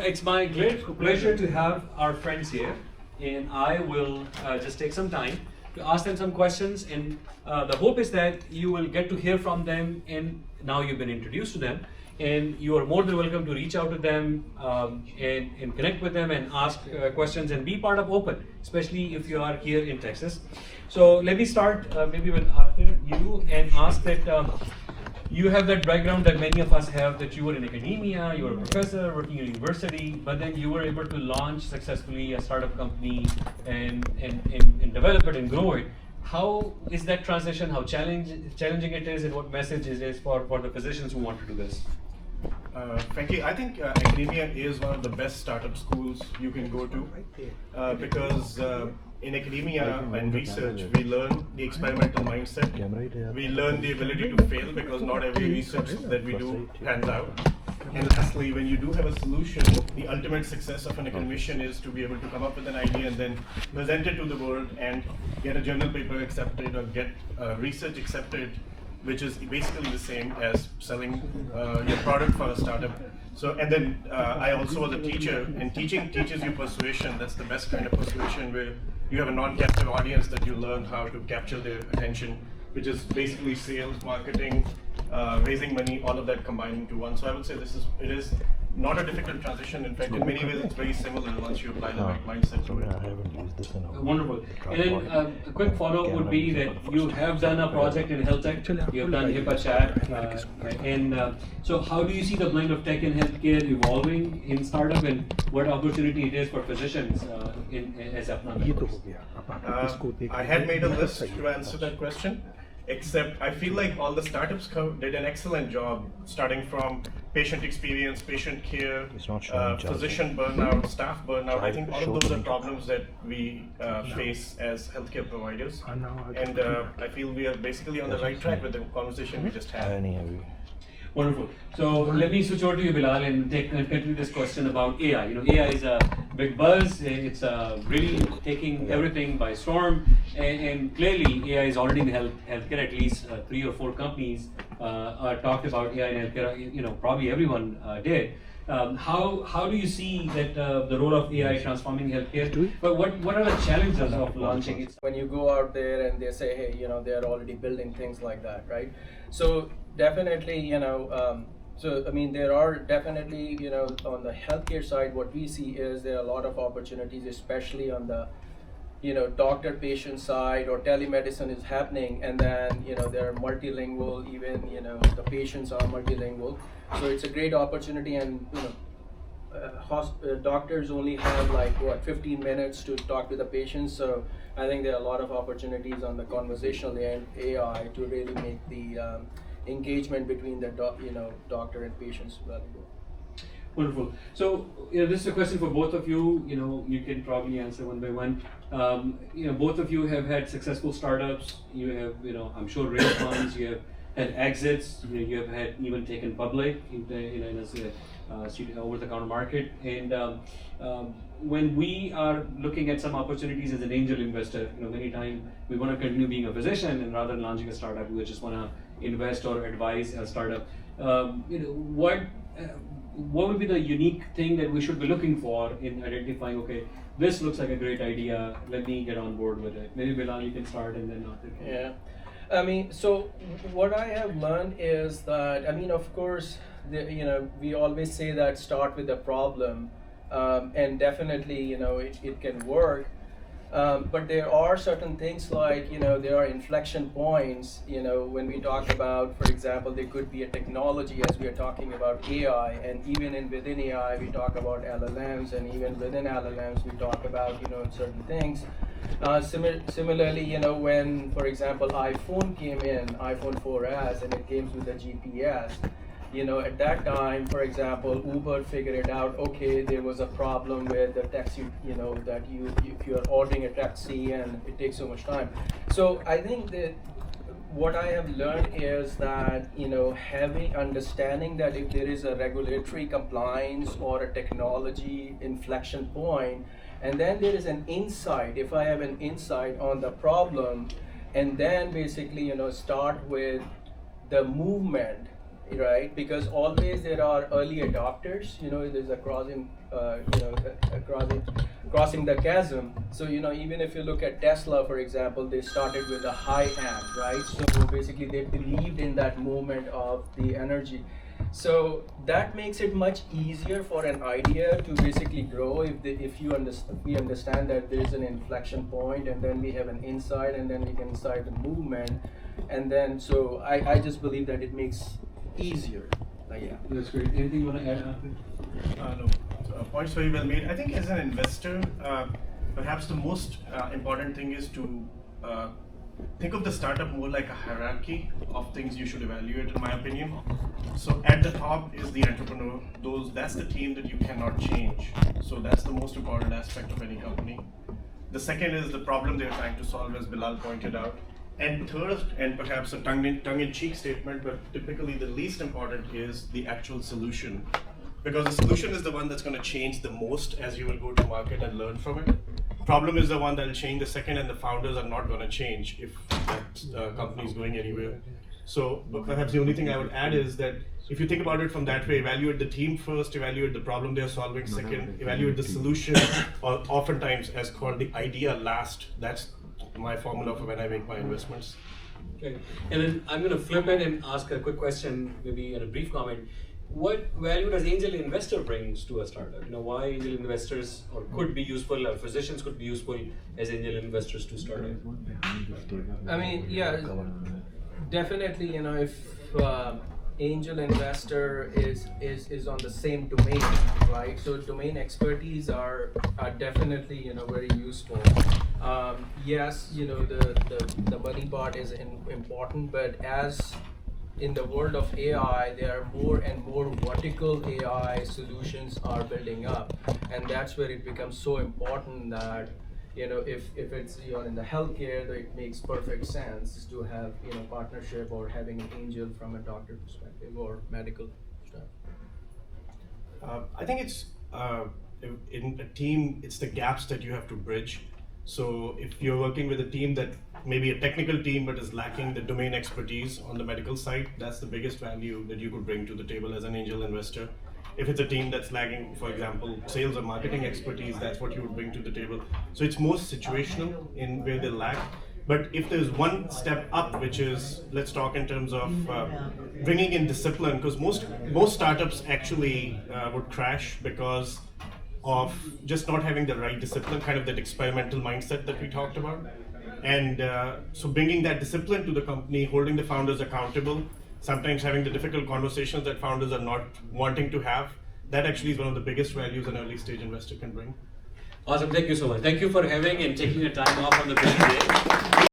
it's my great pleasure to have our friends here, and I will just take some time to ask them some questions. And the hope is that you will get to hear from them, and now you've been introduced to them, and you are more than welcome to reach out to them and connect with them and ask questions and be part of Open, especially if you are here in Texas. So let me start maybe with Arthur, you, and ask that you have that background that many of us have, that you were in academia, you were a professor working in university, but then you were able to launch successfully a startup company and develop it and grow it. How is that transition? How challenging it is, and what message it is for the physicians who want to do this? Frankly, I think academia is one of the best startup schools you can go to because in academia and research, we learn the experimental mindset. We learn the ability to fail because not every research that we do pans out. And lastly, when you do have a solution, the ultimate success of an academician is to be able to come up with an idea and then present it to the world and get a journal paper accepted or get research accepted, which is basically the same as selling your product for a startup. So, and then I also was a teacher, and teaching teaches you persuasion. That's the best kind of persuasion, where you have a non-captive audience that you learn how to capture their attention, which is basically sales, marketing, raising money, all of that combined into one. So I would say it is not a difficult transition. In fact, in many ways, it's very similar once you apply the right mindset to it. I haven't used this in a while. Wonderful. And then a quick follow-up would be that you have done a project in health tech. You have done HIPAA chat. And so how do you see the blend of tech and healthcare evolving in startup, and what opportunity it is for physicians as Apna? I had made a list to answer that question, except I feel like all the startups did an excellent job, starting from patient experience, patient care, physician burnout, staff burnout. I think all of those are problems that we face as healthcare providers. And I feel we are basically on the right track with the conversation we just had. Wonderful. So let me switch over to you, Bilal, and continue this question about AI. You know, AI is a big buzz. It's really taking everything by storm, and clearly AI is already in healthcare. At least 3 or 4 companies talked about AI in healthcare. You know, probably everyone did. How do you see that the role of AI transforming healthcare? But what are the challenges of launching it? When you go out there and they say, hey, you know, they're already building things like that, right? So definitely, you know, there are definitely, you know, on the healthcare side, what we see is there are a lot of opportunities, especially on the, you know, doctor-patient side, or telemedicine is happening, and then, you know, they're multilingual, even, you know, the patients are multilingual. So it's a great opportunity, and, you know, doctors only have like, 15 minutes to talk to the patients. So I think there are a lot of opportunities on the conversational AI to really make the engagement between the doctor and patients valuable. Wonderful. So, you know, this is a question for both of you. You know, you can probably answer one by one. You know, both of you have had successful startups. You have, you know, I'm sure raised funds. You have had exits. You have had even taken public in a over-the-counter market. And when we are looking at some opportunities as an angel investor, you know, many times we want to continue being a physician, and rather than launching a startup, we just want to invest or advise a startup. You know, what would be the unique thing that we should be looking for in identifying, okay, this looks like a great idea, let me get on board with it? Maybe Bilal, you can start, and then Arthur can. Yeah. I mean, so what I have learned is that, I mean, of course, you know, we always say that start with the problem, and definitely, you know, it can work. But there are certain things like, you know, there are inflection points, you know, when we talk about, for example, there could be a technology, as we are talking about AI, and even within AI, we talk about LLMs, and even within LLMs, we talk about, you know, certain things. Similarly, you know, when, for example, iPhone came in, iPhone 4S, and it came with the GPS, you know, at that time, for example, Uber figured it out, okay, there was a problem with the taxi, you know, that if you're ordering a taxi and it takes so much time. So I think that what I have learned is that, you know, understanding that if there is a regulatory compliance or a technology inflection point, and then there is an insight, if I have an insight on the problem, and then basically, you know, start with the movement right? Because always there are early adopters. There's a crossing, crossing the chasm. So even if you look at Tesla, for example, they started with a high amp, right? So basically, they believed in that moment of the energy. So that makes it much easier for an idea to basically grow if we understand that there is an inflection point, and then we have an insight, and then we can start the movement, and then so I just believe that it makes easier. Yeah. That's great. Anything you want to add, Anthony? No. Points very well made. I think as an investor, perhaps the most important thing is to think of the startup more like a hierarchy of things you should evaluate, in my opinion. So at the top is the entrepreneur. That's the team that you cannot change. So that's the most important aspect of any company. The second is the problem they're trying to solve, as Bilal pointed out. And third, and perhaps a tongue-in-cheek statement, but typically the least important, is the actual solution. Because the solution is the one that's going to change the most as you will go to market and learn from it. Problem is the one that will change the second, and the founders are not going to change if that company is going anywhere. So perhaps the only thing I would add is that if you think about it from that way, evaluate the team first, evaluate the problem they're solving second, evaluate the solution, or oftentimes as called the idea last. That's my formula for when I make my investments. Okay. And then I'm going to flip it and ask a quick question, maybe in a brief comment. What value does angel investor brings to a startup? Why angel investors or could be useful, or physicians could be useful as angel investors to startup? I mean, yeah, definitely. If angel investor is on the same domain, right? So domain expertise are definitely very useful. Yes, the money part is important, but as in the world of AI, there are more and more vertical AI solutions are building up, and that's where it becomes so important that if it's you're in the healthcare, that it makes perfect sense to have partnership or having an angel from a doctor perspective or medical stuff. I think it's in a team, it's the gaps that you have to bridge. So if you're working with a team that maybe a technical team but is lacking the domain expertise on the medical side, that's the biggest value that you could bring to the table as an angel investor. If it's a team that's lagging, for example, sales or marketing expertise, that's what you would bring to the table. So it's most situational in where they lack. But if there's one step up, which is, let's talk in terms of bringing in discipline, because most startups actually would crash because of just not having the right discipline, kind of that experimental mindset that we talked about. And so bringing that discipline to the company, holding the founders accountable, sometimes having the difficult conversations that founders are not wanting to have, that actually is one of the biggest values an early stage investor can bring. Awesome, thank you so much. Thank you for having and taking the time off on the busy day.